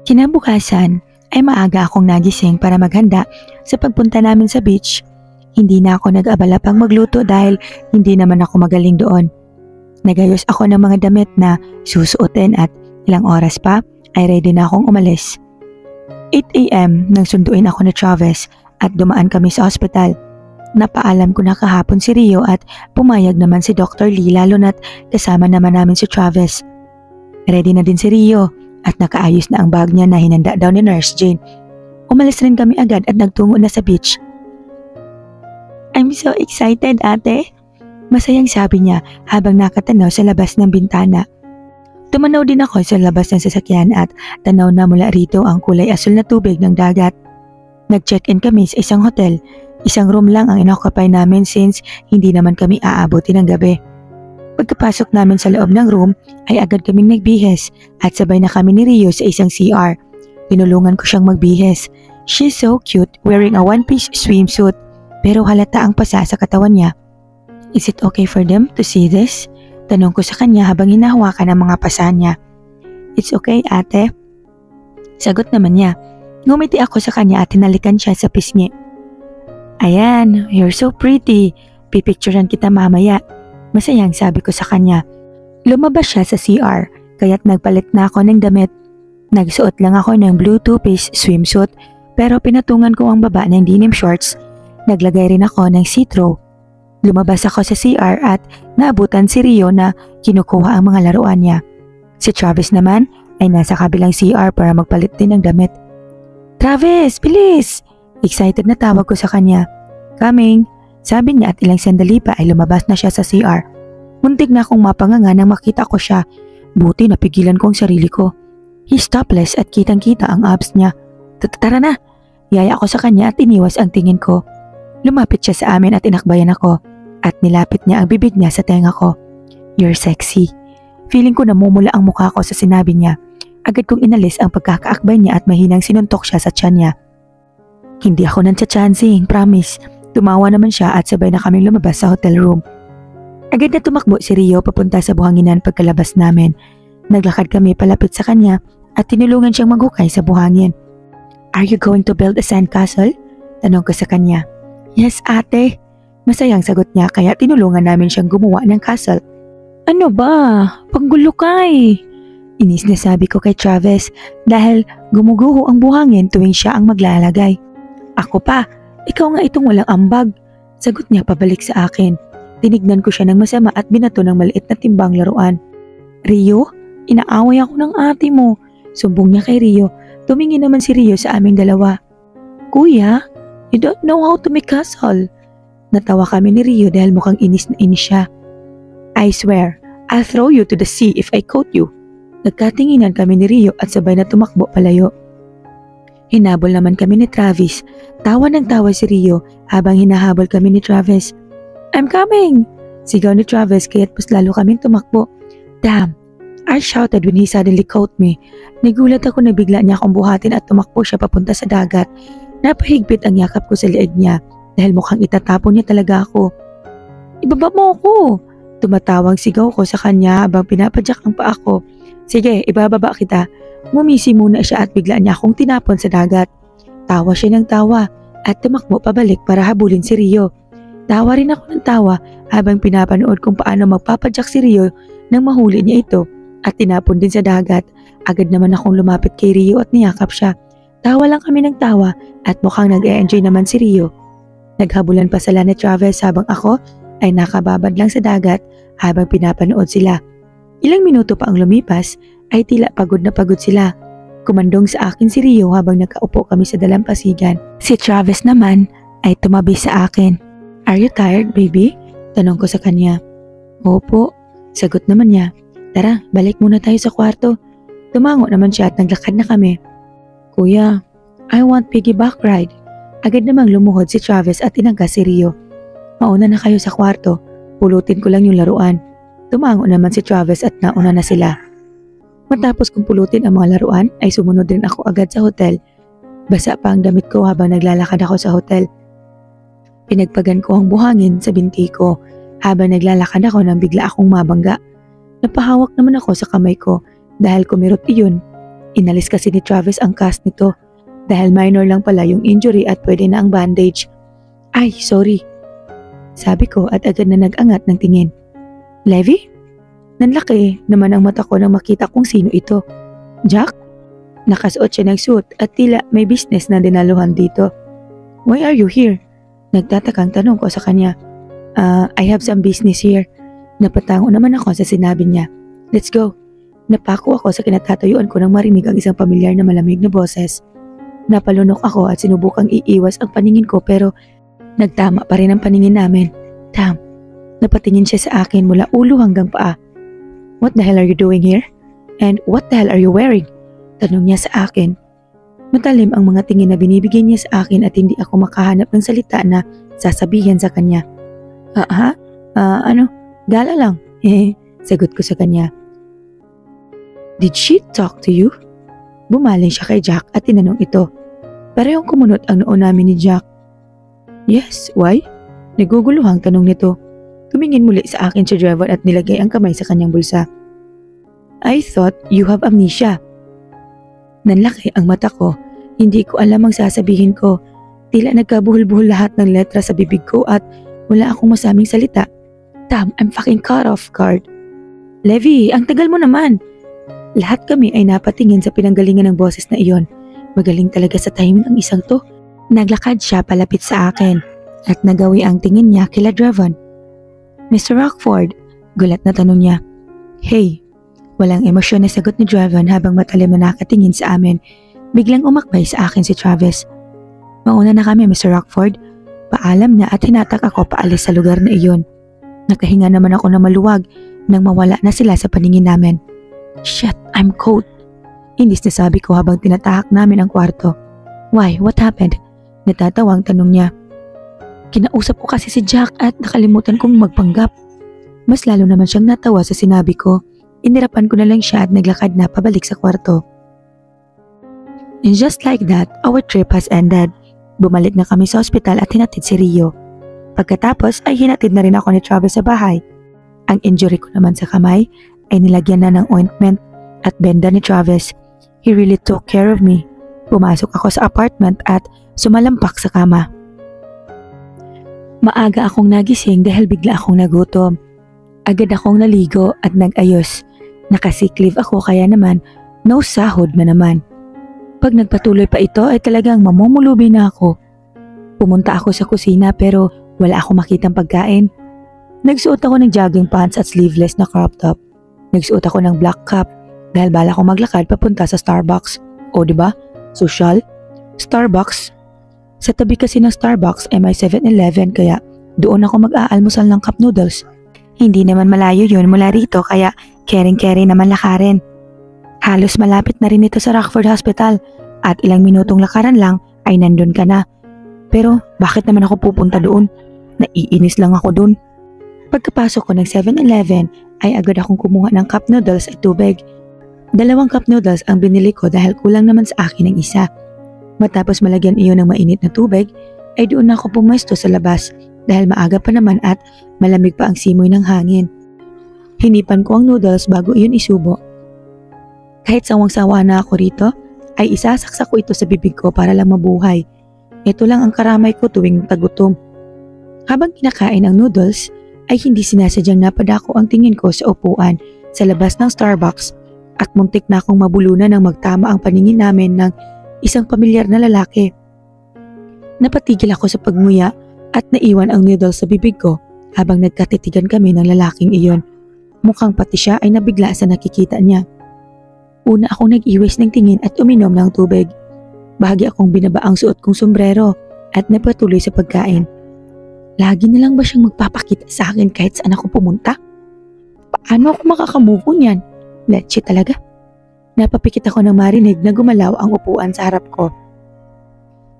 Kinabukasan ay maaga akong nagising para maghanda sa pagpunta namin sa beach. Hindi na ako nag-abala pang magluto dahil hindi naman ako magaling doon. Nagayos ako ng mga damit na susuotin at ilang oras pa ay ready na akong umalis. 8 AM nang sunduin ako ni Travis at dumaan kami sa ospital. Napaalam ko na kahapon si Rio at pumayag naman si Dr. Lee lalo na't kasama naman namin si Travis. Ready na din si Rio at nakaayos na ang bag niya na hinanda daw ni Nurse Jane. Umalis rin kami agad at nagtungo na sa beach. I'm so excited, ate. Masayang sabi niya habang nakatanaw sa labas ng bintana. Tumanaw din ako sa labas ng sasakyan at tanaw na mula rito ang kulay asul na tubig ng dagat. Nag-check-in kami sa isang hotel. Isang room lang ang inoccupy namin since hindi naman kami aabuti ng gabi. Pagkapasok namin sa loob ng room ay agad kaming nagbihes at sabay na kami ni Rio sa isang CR. Tinulungan ko siyang magbihes. She's so cute wearing a one-piece swimsuit pero halata ang pasa sa katawan niya. Is it okay for them to see this? Tanong ko sa kanya habang hinahawakan ang mga pasa niya. It's okay, ate. Sagot naman niya. Ngumiti ako sa kanya at hinalikan siya sa pisngi. Ayan, you're so pretty. Pipicturean kita mamaya. Masayang sabi ko sa kanya. Lumabas siya sa CR kaya't nagpalit na ako ng damit. Nagsuot lang ako ng blue two-piece swimsuit pero pinatungan ko ang baba ng denim shorts. Naglagay rin ako ng see-through. Lumabas ako sa CR at naabutan si Rio na kinukuha ang mga laruan niya. Si Travis naman ay nasa kabilang CR para magpalit din ng damit. Travis, bilis! Excited na tawag ko sa kanya. Coming! Sabi niya at ilang sandali pa ay lumabas na siya sa CR. Muntik na akong mapanganga nang makita ko siya. Buti napigilan ko ang sarili ko. He's topless at kitang-kita ang abs niya. Tara na! Yaya ako sa kanya at iniwas ang tingin ko. Lumapit siya sa amin at inakbayan ako at nilapit niya ang bibig niya sa tenga ko. You're sexy. Feeling ko namumula ang mukha ko sa sinabi niya. Agad kong inalis ang pagkakaakbay niya at mahinang sinuntok siya sa tiyan niya. Hindi ako nantsa-chancing, promise. Tumawa naman siya at sabay na kaming lumabas sa hotel room. Agad na tumakbo si Rio papunta sa buhanginan pagkalabas namin. Naglakad kami palapit sa kanya at tinulungan siyang maghukay sa buhangin. Are you going to build a sandcastle? Tanong ko sa kanya. Yes, ate. Masayang sagot niya kaya tinulungan namin siyang gumawa ng castle. Ano ba? Panggulo ka eh. Inis na sabi ko kay Travis dahil gumuguho ang buhangin tuwing siya ang maglalagay. Ako pa, ikaw nga itong walang ambag. Sagot niya pabalik sa akin. Tinignan ko siya ng masama at binato ng maliit na timbang laruan. Rio, inaaway ako ng ate mo. Sumbong niya kay Rio. Tumingin naman si Rio sa aming dalawa. Kuya, you don't know how to make castle. Natawa kami ni Rio dahil mukhang inis na inis siya. I swear, I'll throw you to the sea if I caught you. Nagkatinginan kami ni Rio at sabay na tumakbo palayo. Hinabol naman kami ni Travis. Tawa ng tawa si Rio habang hinahabol kami ni Travis. I'm coming! Sigaw ni Travis kaya't mas lalo kaming tumakbo. Damn! I shouted when he suddenly caught me. Nagulat ako na bigla niya akong buhatin at tumakbo siya papunta sa dagat. Napahigpit ang yakap ko sa leeg niya dahil mukhang itatapon niya talaga ako. Ibaba mo ako! Tumatawang sigaw ko sa kanya habang pinapadyak ang paa ko. Sige, ibababa kita. Ngumisi muna siya at bigla niya akong tinapon sa dagat. Tawa siya ng tawa at tumakbo pabalik para habulin si Rio. Tawa rin ako ng tawa habang pinapanood kung paano magpapadyak si Rio nang mahuli niya ito at tinapon din sa dagat. Agad naman akong lumapit kay Rio at niyakap siya. Tawa lang kami ng tawa at mukhang nag-e-enjoy naman si Rio. Naghabulan pa sila ni Travis habang ako ay nakababad lang sa dagat habang pinapanood sila. Ilang minuto pa ang lumipas ay tila pagod na pagod sila. Kumandong sa akin si Rio habang nakaupo kami sa dalampasigan. Si Travis naman ay tumabi sa akin. Are you tired, baby? Tanong ko sa kanya. Opo, sagot naman niya. Tara, balik muna tayo sa kwarto. Tumango naman siya at naglakad na kami. Kuya, I want piggyback ride. Agad namang lumuhod si Travis at inangkas si Rio. Mauna na kayo sa kwarto. Pulutin ko lang yung laruan. Tumango naman si Travis at nauna na sila. Matapos kong pulutin ang mga laruan ay sumunod din ako agad sa hotel. Basa pa ang damit ko habang naglalakad ako sa hotel. Pinagpagan ko ang buhangin sa binti ko habang naglalakad ako nang bigla akong mabangga. Napahawak naman ako sa kamay ko dahil kumirot iyon. Inalis kasi ni Travis ang cast nito dahil minor lang pala yung injury at pwede na ang bandage. Ay, sorry. Sabi ko at agad na nag-angat ng tingin. Levi? Nanlaki naman ang mata ko nang makita kung sino ito. Jack? Nakasuot siya ng suit at tila may business na dinaluhan dito. Why are you here? Nagtatakang tanong ko sa kanya. I have some business here. Napatango naman ako sa sinabi niya. Let's go. Napako ako sa kinatatayuan ko nang marinig ang isang pamilyar na malamig na boses. Napalunok ako at sinubukang iiwas ang paningin ko pero nagtama pa rin ang paningin namin. Tam, napatingin siya sa akin mula ulo hanggang paa. What the hell are you doing here? And what the hell are you wearing? Tanong niya sa akin. Matalim ang mga tingin na binibigyan niya sa akin at hindi ako makahanap ng salita na sasabihin sa kanya. Gala lang. Sagot ko sa kanya. Did she talk to you? Bumaling siya kay Jack at tinanong ito. Parehong kumunot ang noo namin ni Jack. Yes, why? Naguguluhang tanong nito. Tumingin muli sa akin si Trevor at nilagay ang kamay sa kanyang bulsa. I thought you have amnesia. Nanlaki ang mata ko. Hindi ko alam ang sasabihin ko. Tila nagkabuhol-buhol lahat ng letra sa bibig ko at wala akong masaming salita. Damn, I'm fucking caught off guard. Levi, ang tagal mo naman. Lahat kami ay napatingin sa pinanggalingan ng boses na iyon. Magaling talaga sa timing ang isang to. Naglakad siya palapit sa akin at nagawi ang tingin niya kila Drevon. Mr. Rockford, gulat na tanong niya. Hey, walang emosyon na sagot ni Drevon habang matalim na nakatingin sa amin. Biglang umakbay sa akin si Travis. Mauna na kami, Mr. Rockford. Paalam na at hinatak ako paalis sa lugar na iyon. Nakahinga naman ako na maluwag nang mawala na sila sa paningin namin. Shit, I'm cold. Indis na sabi ko habang tinatahak namin ang kwarto. Why? What happened? Natatawang tanong niya. Kinausap ko kasi si Jack at nakalimutan kong magpanggap. Mas lalo naman siyang natawa sa sinabi ko. Inirapan ko na lang siya at naglakad na pabalik sa kwarto. And just like that, our trip has ended. Bumalik na kami sa ospital at hinatid si Rio. Pagkatapos ay hinatid na rin ako ni Travis sa bahay. Ang injury ko naman sa kamay ay nilagyan na ng ointment at benda ni Travis. He really took care of me. Pumasok ako sa apartment at sumalampak sa kama. Maaga akong nagising dahil bigla akong nagutom. Agad akong naligo at nag-ayos. Nakasick leave ako kaya naman no sahod na naman. Pag nagpatuloy pa ito ay talagang mamumulubi na ako. Pumunta ako sa kusina pero wala akong makitang pagkain. Nagsuot ako ng jogging pants at sleeveless na crop top. Nagsuot ako ng black cap dahil bala ko maglakad papunta sa Starbucks. O diba? Social? Starbucks? Sa tabi kasi ng Starbucks ay may 7-Eleven kaya doon ako mag-aalmusal ng cup noodles. Hindi naman malayo yun mula rito kaya kering-keri naman lakarin. Halos malapit na rin ito sa Rockford Hospital at ilang minutong lakaran lang ay nandun ka na. Pero bakit naman ako pupunta doon? Naiinis lang ako doon. Pagkapasok ko ng 7-Eleven ay agad akong kumuha ng cup noodles at tubig. 2 cup noodles ang binili ko dahil kulang naman sa akin ang isa. Matapos malagyan iyon ng mainit na tubig ay doon na ako pumesto sa labas dahil maaga pa naman at malamig pa ang simoy ng hangin. Hinipan ko ang noodles bago iyon isubo. Kahit sawang-sawa na ako rito, ay isasaksak ko ito sa bibig ko para lang mabuhay. Ito lang ang karamay ko tuwing tagutom. Habang kinakain ang noodles, ay hindi sinasadyang napadako ang tingin ko sa upuan sa labas ng Starbucks at muntik na akong mabulunan ng magtama ang paningin namin ng isang pamilyar na lalaki. Napatigil ako sa pagmuya at naiwan ang noodles sa bibig ko habang nagkatitigan kami ng lalaking iyon. Mukhang pati siya ay nabigla sa nakikita niya. Una akong nag-iwis ng tingin at uminom ng tubig. Bahagi akong binaba ang suot kong sombrero at napatuloy sa pagkain. Lagi na lang ba siyang magpapakita sa akin kahit saan ako pumunta? Paano ako makakamove on yan? Let's talaga. Napapikit ako nang marinig na gumalaw ang upuan sa harap ko.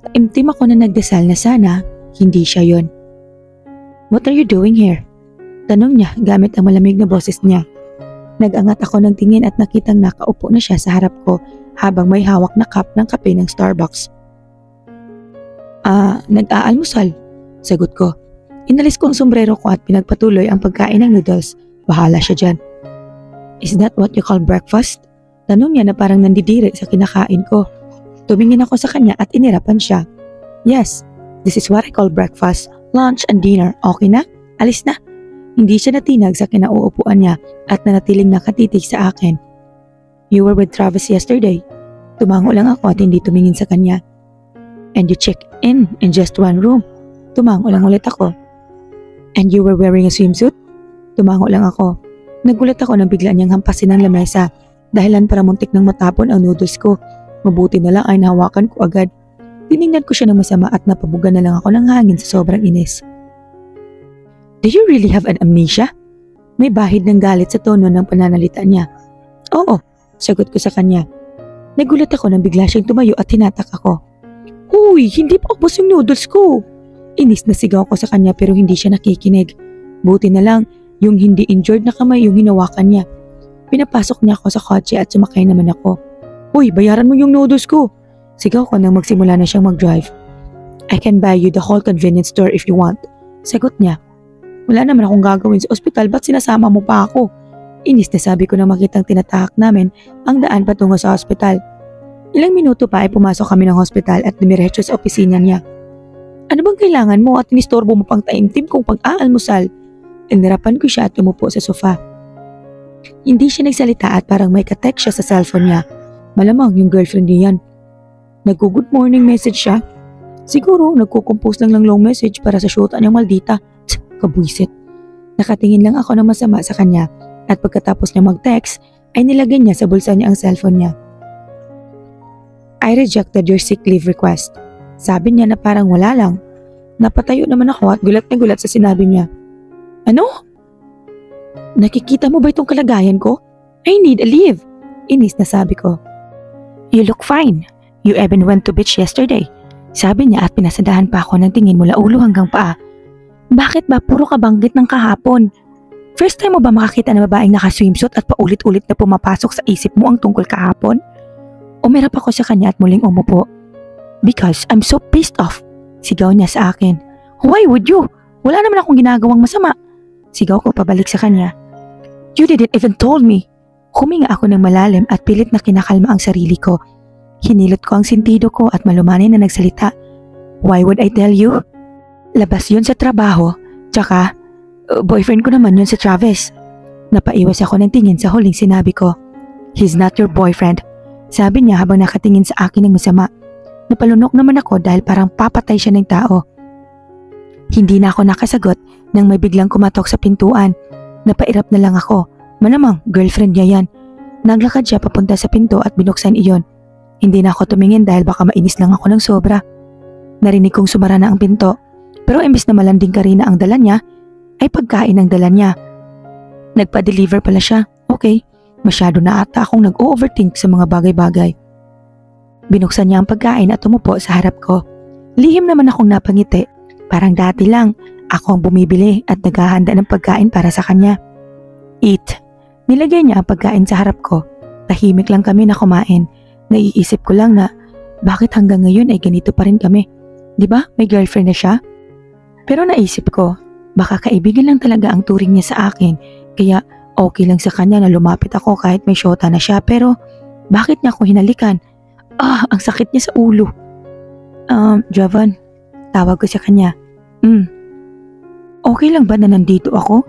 Taimtim ako na nagdasal na sana hindi siya yon. What are you doing here? Tanong niya gamit ang malamig na boses niya. Nag-angat ako ng tingin at nakitang nakaupo na siya sa harap ko habang may hawak na cup ng kape ng Starbucks. Nag-aalmusal, sagot ko. Inalis ko ang sombrero ko at pinagpatuloy ang pagkain ng noodles. Bahala siya dyan. Is that what you call breakfast? Tanong niya na parang nandidiri sa kinakain ko. Tumingin ako sa kanya at inirapan siya. Yes, this is what I call breakfast, lunch and dinner. Okay na? Alis na. Hindi siya natinag sa kinauupuan niya at nanatiling nakatitig sa akin. You were with Travis yesterday. Tumango lang ako at hindi tumingin sa kanya. And you checked in just one room. Tumango lang ulit ako. And you were wearing a swimsuit? Tumango lang ako. Nagulat ako nang bigla niyang hampasin ang lamesa. Dahilan para muntik nang matapon ang noodles ko. Mabuti na lang ay nahawakan ko agad. Tiningnan ko siya ng masama at napabuga na lang ako ng hangin sa sobrang inis. Do you really have an amnesia? May bahid ng galit sa tono ng pananalita niya. Oo, sagot ko sa kanya. Nagulat ako nang bigla siyang tumayo at hinatak ako. Huy, hindi pa ubos yung noodles ko. Inis na sigaw ko sa kanya pero hindi siya nakikinig. Buti na lang, yung hindi injured na kamay yung hinawakan niya. Pinapasok niya ako sa kotse at sumakay naman ako. Uy, bayaran mo yung noodles ko. Sigaw ko nang magsimula na siyang mag-drive. I can buy you the whole convenience store if you want. Sagot niya. Wala naman akong gagawin sa ospital, ba't sinasama mo pa ako? Inis na sabi ko nang makitang tinatahak namin ang daan patungo sa ospital. Ilang minuto pa ay pumasok kami ng hospital at dumiretso sa opisina niya. Ano bang kailangan mo at inistorbo mo pang taimtim kong pag-aalmusal? Inirapan ko siya at umupo sa sofa. Hindi siya nagsalita at parang may ka-text siya sa cellphone niya. Malamang yung girlfriend niya yan. Nagko-good morning message siya. Siguro nagko-compose lang ng long message para sa shoota niyang maldita. Kabwisit. Nakatingin lang ako ng masama sa kanya at pagkatapos niya mag-text ay nilagay niya sa bulsa niya ang cellphone niya. I rejected your sick leave request. Sabi niya na parang wala lang. Napatayo naman ako at gulat na gulat sa sinabi niya. Ano? Nakikita mo ba itong kalagayan ko? I need a leave. Inis na sabi ko. You look fine. You even went to beach yesterday. Sabi niya at pinasadahan pa ako ng tingin mula ulo hanggang paa. Bakit ba puro kabanggit ng kahapon? First time mo ba makakita na babaeng naka-swimsuit at paulit-ulit na pumapasok sa isip mo ang tungkol kahapon? Umirap ako sa kanya at muling umupo. Because I'm so pissed off. Sigaw niya sa akin. Why would you? Wala naman akong ginagawang masama. Sigaw ko pabalik sa kanya. You didn't even told me. Huminga ako ng malalim at pilit na kinakalma ang sarili ko. Hinilot ko ang sentido ko at malumanay na nagsalita. Why would I tell you? Labas yun sa trabaho. Tsaka, boyfriend ko naman yun sa Travis. Napaiwas ako ng tingin sa huling sinabi ko. He's not your boyfriend. Sabi niya habang nakatingin sa akin ng masama. Napalunok naman ako dahil parang papatay siya ng tao. Hindi na ako nakasagot nang may biglang kumatok sa pintuan. Napairap na lang ako. Malamang girlfriend niya yan. Naglakad siya papunta sa pinto at binuksan iyon. Hindi na ako tumingin dahil baka mainis lang ako ng sobra. Narinig kong sumara na ang pinto. Pero imbis na malanding Karina ang dala niya, ay pagkain ang dala niya. Nagpa-deliver pala siya. Okay, masyado na ata akong nag-overthink sa mga bagay-bagay. Binuksan niya ang pagkain at tumupo sa harap ko. Lihim naman akong napangiti. Parang dati lang, ako ang bumibili at naghahanda ng pagkain para sa kanya. Eat. Nilagay niya ang pagkain sa harap ko. Tahimik lang kami na kumain. Naiisip ko lang na bakit hanggang ngayon ay ganito pa rin kami. Diba may girlfriend na siya? Pero naisip ko, baka kaibigan lang talaga ang turing niya sa akin. Kaya okay lang sa kanya na lumapit ako kahit may syota na siya. Pero bakit niya ako hinalikan? Ang sakit niya sa ulo. Javan, tawag ko sa kanya. Okay lang ba na nandito ako?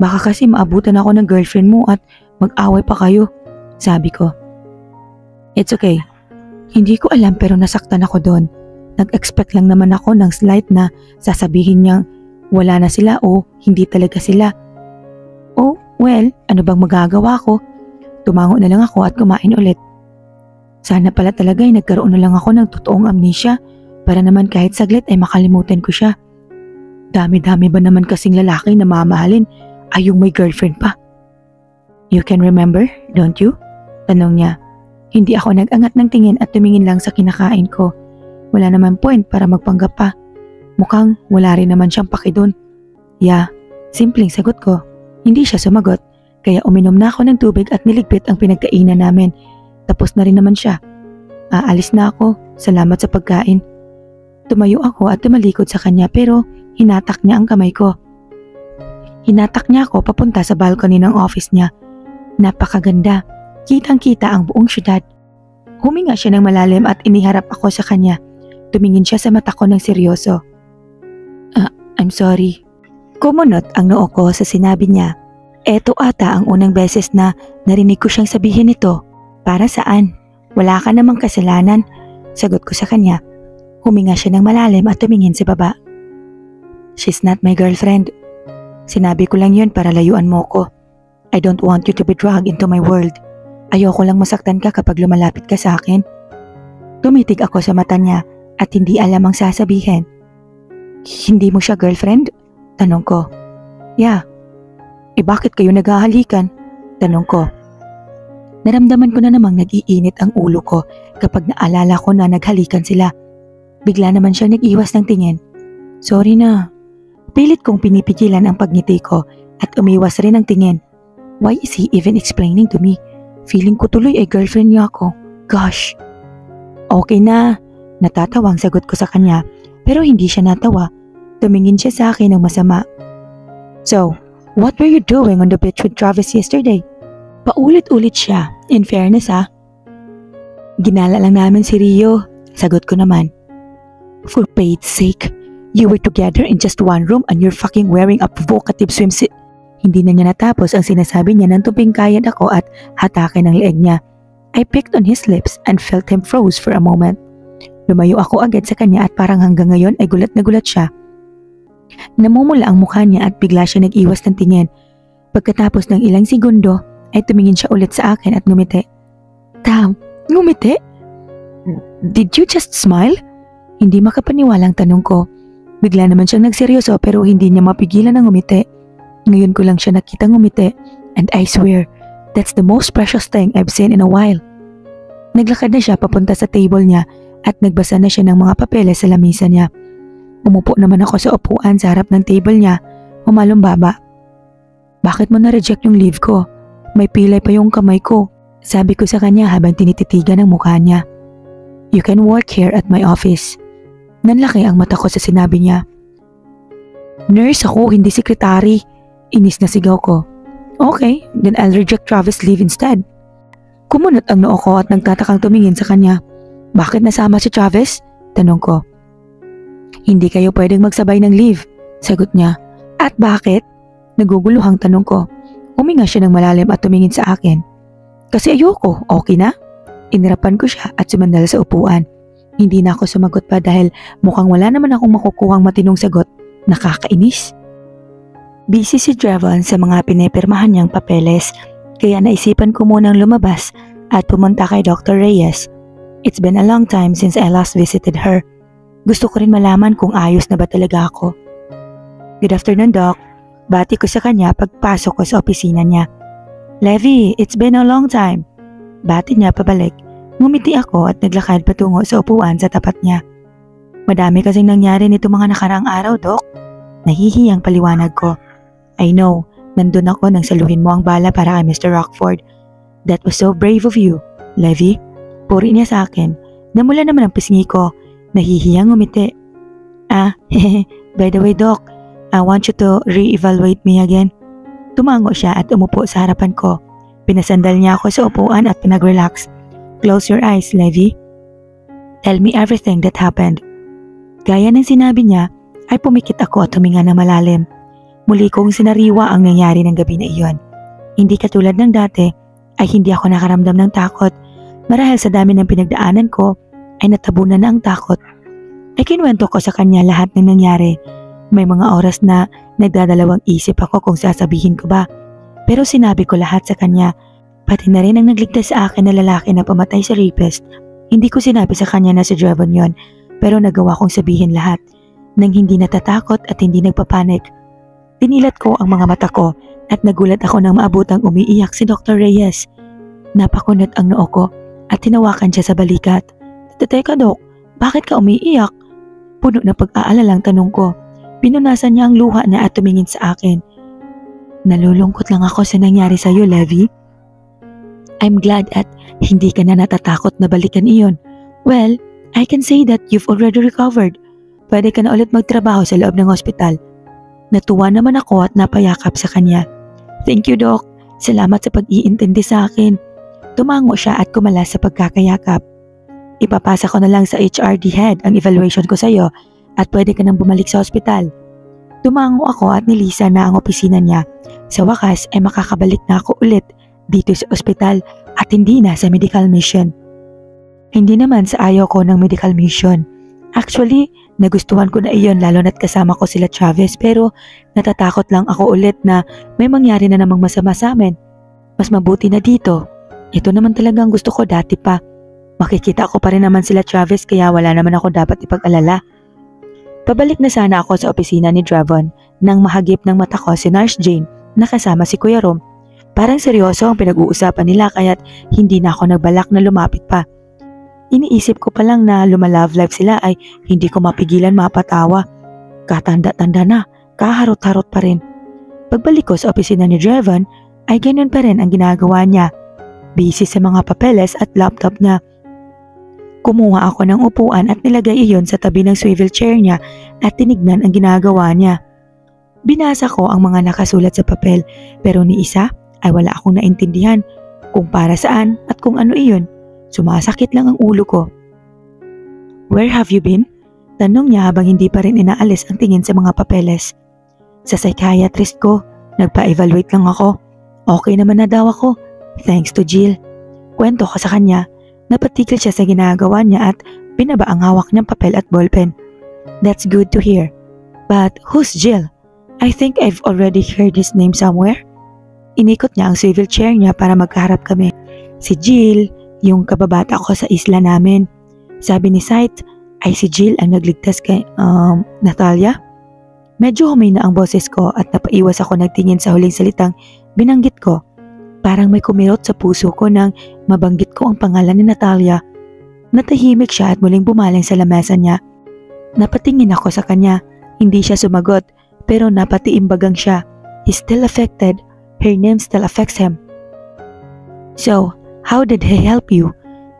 Baka kasi maabutan ako ng girlfriend mo at mag-away pa kayo. Sabi ko. It's okay. Hindi ko alam pero nasaktan ako doon. Nag-expect lang naman ako ng slight na sasabihin niyang wala na sila o hindi talaga sila. Oh, well, ano bang magagawa ko? Tumango na lang ako at kumain ulit. Sana pala talaga ay nagkaroon na lang ako ng totoong amnesia para naman kahit saglit ay makalimutan ko siya. Dami-dami ba naman kasing lalaki na mamahalin ay yung may girlfriend pa? You can remember, don't you? Tanong niya. Hindi ako nag-angat ng tingin at tumingin lang sa kinakain ko. Wala naman point para magpanggap pa. Mukhang wala rin naman siyang paki doon. Yeah, simpleng sagot ko. Hindi siya sumagot, kaya uminom na ako ng tubig at niligpit ang pinagkainan namin. Tapos na rin naman siya. Aalis na ako, salamat sa pagkain. Tumayo ako at tumalikod sa kanya pero hinatak niya ang kamay ko. Hinatak niya ako papunta sa balcony ng office niya. Napakaganda. Kitang-kita ang buong syudad. Huminga siya ng malalim at iniharap ako sa kanya. Tumingin siya sa mata ko ng seryoso. I'm sorry. Kumunot ang noo ko sa sinabi niya. Eto ata ang unang beses na narinig ko siyang sabihin ito. Para saan? Wala ka namang kasalanan. Sagot ko sa kanya. Huminga siya ng malalim at tumingin sa baba. She's not my girlfriend. Sinabi ko lang yun para layuan mo ko. I don't want you to be dragged into my world. Ayoko lang masaktan ka kapag lumalapit ka sa akin. Tumitig ako sa mata niya at hindi alam ang sasabihin. Hindi mo siya girlfriend? Tanong ko. Yeah. Bakit kayo naghahalikan? Tanong ko. Naramdaman ko na namang nag-iinit ang ulo ko kapag naalala ko na naghalikan sila. Bigla naman siya nag-iwas ng tingin. Sorry na. Pilit kong pinipigilan ang pagngiti ko at umiwas rin ang tingin. Why is he even explaining to me? Feeling ko tuloy ay girlfriend niya ako. Gosh. Okay na. Natatawang sagot ko sa kanya pero hindi siya natawa. Tumingin siya sa akin ng masama. So, what were you doing on the beach with Travis yesterday? Paulit-ulit siya. In fairness Ginala lang namin si Rio. Sagot ko naman. For Pete's sake, you were together in just one room and you're fucking wearing a provocative swimsuit. Hindi na niya natapos ang sinasabi niya nang tupingkayad ako at hatakin ang leeg niya. I picked on his lips and felt him froze for a moment. Lumayo ako agad sa kanya at parang hanggang ngayon ay gulat na gulat siya. Namumula ang mukha niya at bigla siya nag-iwas ng tingin. Pagkatapos ng ilang segundo ay tumingin siya ulit sa akin at ngumiti. Tam, ngumiti? Did you just smile? Hindi makapaniwalang tanong ko. Bigla naman siyang nagseryoso pero hindi niya mapigilan ang ngumiti. Ngayon ko lang siya nakita ngumiti and I swear, that's the most precious thing I've seen in a while. Naglakad na siya papunta sa table niya at nagbasa na siya ng mga papeles sa lamisa niya. Umupo naman ako sa upuan sa harap ng table niya, humalumbaba. Bakit mo na-reject yung leave ko? May pilay pa yung kamay ko. Sabi ko sa kanya habang tinititigan ang mukha niya. You can work here at my office. Nanlaki ang mata ko sa sinabi niya. Nurse ako, hindi sekretary. Inis na sigaw ko. Okay, then I'll reject Travis' leave instead. Kumunot ang noo ko at nagtatakang tumingin sa kanya. Bakit nasama si Travis? Tanong ko. Hindi kayo pwedeng magsabay ng leave, sagot niya. At bakit? Naguguluhang tanong ko. Huminga siya ng malalim at tumingin sa akin. Kasi ayoko, okay na? Inirapan ko siya at sumandal sa upuan. Hindi na ako sumagot pa dahil mukhang wala naman akong makukuhang matinong sagot. Nakakainis. Busy si Drevon sa mga pinipirmahan niyang papeles, kaya naisipan ko munang lumabas at pumunta kay Dr. Reyes. It's been a long time since I last visited her. Gusto ko rin malaman kung ayos na ba talaga ako. Good afternoon, Doc. Bati ko sa kanya pagpasok ko sa opisina niya. Levi, it's been a long time. Bati niya pabalik. Ngumiti ako at naglakad patungo sa upuan sa tapat niya. Madami kasing nangyari nito mga nakaraang araw, Doc. Nahihiyang paliwanag ko. I know, nandun ako nang saluhin mo ang bala para kay Mr. Rockford. That was so brave of you, Levi. Puri niya sa akin. Namula naman ang pisngi ko. Nahihiyang ngumiti. By the way, Doc, I want you to re-evaluate me again. Tumango siya at umupo sa harapan ko. Pinasandal niya ako sa upuan at pinag-relax. Close your eyes, Levi. Tell me everything that happened. Gaya ng sinabi niya, ay pumikit ako at huminga na malalim. Muli kong sinariwa ang nangyari ng gabi na iyon. Hindi katulad ng dati, ay hindi ako nakaramdam ng takot. Marahil sa dami ng pinagdaanan ko, ay natabunan na ang takot. Ay kinuwento ko sa kanya lahat ng nangyari. May mga oras na nagdadalawang isip ako kung sasabihin ko ba. Pero sinabi ko lahat sa kanya. Pati na rin ang nagligtas sa akin na lalaki na pamatay sa rapist. Hindi ko sinabi sa kanya na si Drevon yon, pero nagawa kong sabihin lahat. Nang hindi natatakot at hindi nagpapanik. Dinilat ko ang mga mata ko at nagulat ako nang maabutang umiiyak si Dr. Reyes. Napakunot ang noo ko at tinawakan siya sa balikat. Teka, Dok, bakit ka umiiyak? Puno na pag-aalalang tanong ko. Pinunasan niya ang luha niya at tumingin sa akin. Nalulungkot lang ako sa nangyari sa iyo, Levi. I'm glad at hindi ka na natatakot na balikan iyon. Well, I can say that you've already recovered. Pwede ka na ulit magtrabaho sa loob ng ospital. Natuwa naman ako at napayakap sa kanya. Thank you, Doc. Salamat sa pag-iintindi sa akin. Tumango siya at kumalas sa pagkakayakap. Ipapasa ko na lang sa HRD head ang evaluation ko sa'yo at pwede ka nang bumalik sa ospital. Tumango ako at nilisan na ang opisina niya. Sa wakas ay makakabalik na ako ulit dito sa ospital at hindi na sa medical mission. Hindi naman sa ayaw ko ng medical mission. Actually, nagustuhan ko na iyon lalo na't kasama ko sila Chavez pero natatakot lang ako ulit na may mangyari na namang masama sa amin. Mas mabuti na dito. Ito naman talagang gusto ko dati pa. Makikita ko pa rin naman sila Chavez kaya wala naman ako dapat ipag-alala. Pabalik na sana ako sa opisina ni Dravon nang mahagip ng mata ko si Nurse Jane na kasama si Kuya Rom. Parang seryoso ang pinag-uusapan nila kaya't hindi na ako nagbalak na lumapit pa. Iniisip ko pa lang na lumalove life sila ay hindi ko mapigilan mapatawa. Katanda-tanda na, kaharot-harot pa rin. Pagbalik ko sa opisina ni Dravon ay ganun pa rin ang ginagawa niya. Busy sa mga papeles at laptop niya. Kumuha ako ng upuan at nilagay iyon sa tabi ng swivel chair niya at tinignan ang ginagawa niya. Binasa ko ang mga nakasulat sa papel pero ni isa ay wala akong naintindihan kung para saan at kung ano iyon. Sumasakit lang ang ulo ko. "Where have you been?" Tanong niya habang hindi pa rin inaalis ang tingin sa mga papeles. "Sa psychiatrist ko, nagpa-evaluate lang ako. Okay naman na daw ako, thanks to Jill." Kwento ko sa kanya. Napatigil siya sa ginagawa niya at binaba ang hawak niyang papel at ballpen. "That's good to hear. But who's Jill? I think I've already heard his name somewhere." Inikot niya ang swivel chair niya para magkaharap kami. "Si Jill, yung kababata ko sa isla namin. Sabi ni Sight, ay si Jill ang nagligtas kay Natalia." Medyo humina ang boses ko at napaiwas ako nagtingin sa huling salitang binanggit ko. Parang may kumirot sa puso ko nang mabanggit ko ang pangalan ni Natalia. Natahimik siya at muling bumaling sa lamesa niya. Napatingin ako sa kanya. Hindi siya sumagot pero napatiimbagang siya. He's still affected. Her name still affects him. "So, how did he help you?"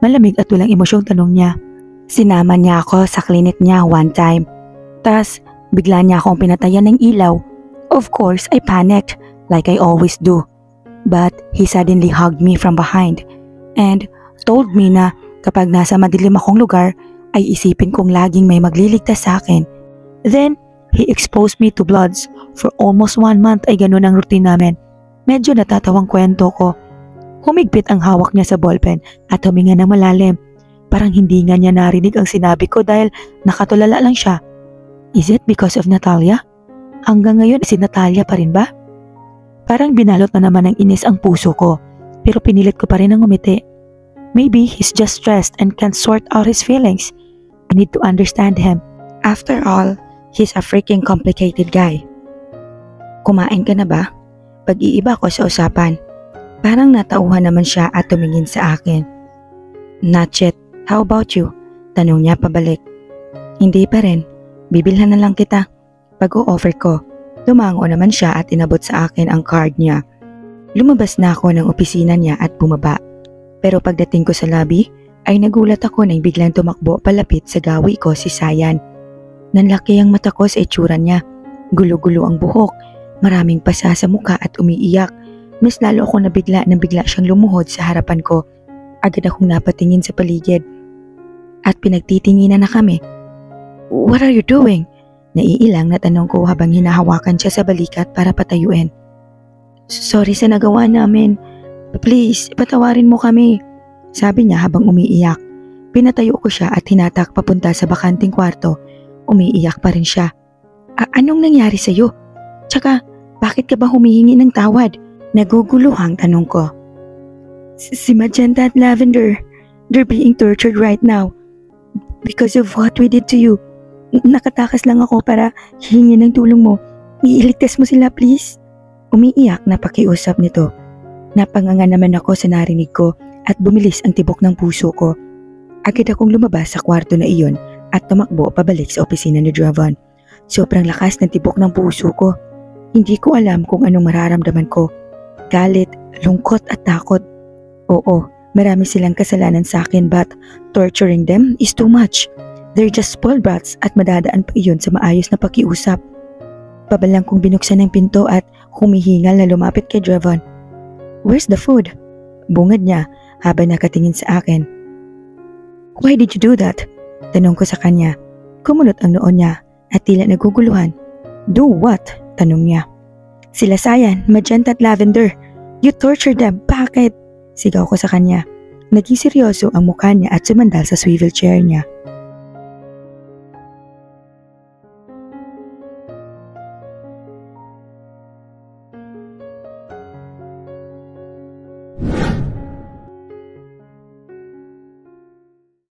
Malamig at walang emosyong tanong niya. "Sinama niya ako sa klinik niya one time. Tas, bigla niya akong pinatayan ng ilaw. Of course, I panicked like I always do. But he suddenly hugged me from behind and told me na kapag nasa madilim akong lugar ay isipin kong laging may magliligtas sa akin. Then, he exposed me to bloods. For almost 1 month ay ganun ang routine namin." Medyo natatawang kwento ko. Humigpit ang hawak niya sa ballpen at huminga ng malalim. Parang hindi nga niya narinig ang sinabi ko dahil nakatulala lang siya. "Is it because of Natalia? Hanggang ngayon si Natalia pa rin ba?" Parang binalot na naman ng inis ang puso ko, pero pinilit ko pa rin ang ngumiti. Maybe he's just stressed and can't sort out his feelings. I need to understand him. After all, he's a freaking complicated guy. "Kumain ka na ba?" Pag-iiba ko sa usapan. Parang natauhan naman siya at tumingin sa akin. "Not yet. How about you?" Tanong niya pabalik. "Hindi pa rin. Bibilhan na lang kita." Pag-o-offer ko. Tumango naman siya at inabot sa akin ang card niya. Lumabas na ako ng opisina niya at bumaba. Pero pagdating ko sa lobby, ay nagulat ako nang biglang tumakbo palapit sa gawi ko si Sayan. Nanlaki ang mata ko sa itsura niya. Gulo-gulo ang buhok, maraming pasa sa mukha at umiiyak. Mas lalo ako nabigla nang bigla siyang lumuhod sa harapan ko. Agad akong napatingin sa paligid. At pinagtitinginan na kami. "What are you doing?" Naiilang na tanong ko habang hinahawakan siya sa balikat para patayuin. "Sorry sa nagawa namin. Please, patawarin mo kami." Sabi niya habang umiiyak. Pinatayo ko siya at hinatak papunta sa bakanting kwarto. Umiiyak pa rin siya. "Anong nangyari sa'yo? Tsaka, bakit ka ba humihingi ng tawad?" Naguguluhang tanong ko. Si Magenta at Lavender, they're being tortured right now. Because of what we did to you. Nakatakas lang ako para hihingi ng tulong mo. Iiligtas mo sila, please." Umiiyak na pakiusap nito. Napanganga naman ako sa narinig ko at bumilis ang tibok ng puso ko. Agad akong lumabas sa kwarto na iyon at tumakbo pabalik sa opisina ni Dravon. Sobrang lakas ng tibok ng puso ko. Hindi ko alam kung anong mararamdaman ko. Galit, lungkot at takot. Oo, marami silang kasalanan sa akin but torturing them is too much. They're just spoiled brats at madadaan pa iyon sa maayos na pakiusap. Pabalang kong binuksan ang pinto at humihingal na lumapit kay Dravon. "Where's the food?" Bungad niya habang nakatingin sa akin. Why did you do that? Tanong ko sa kanya. Kumunot ang noon niya at tila naguguluhan. Do what? Tanong niya. Sila Sayan, Magenta at Lavender. You tortured them. Bakit? Sigaw ko sa kanya. Naging seryoso ang mukha niya at sumandal sa swivel chair niya.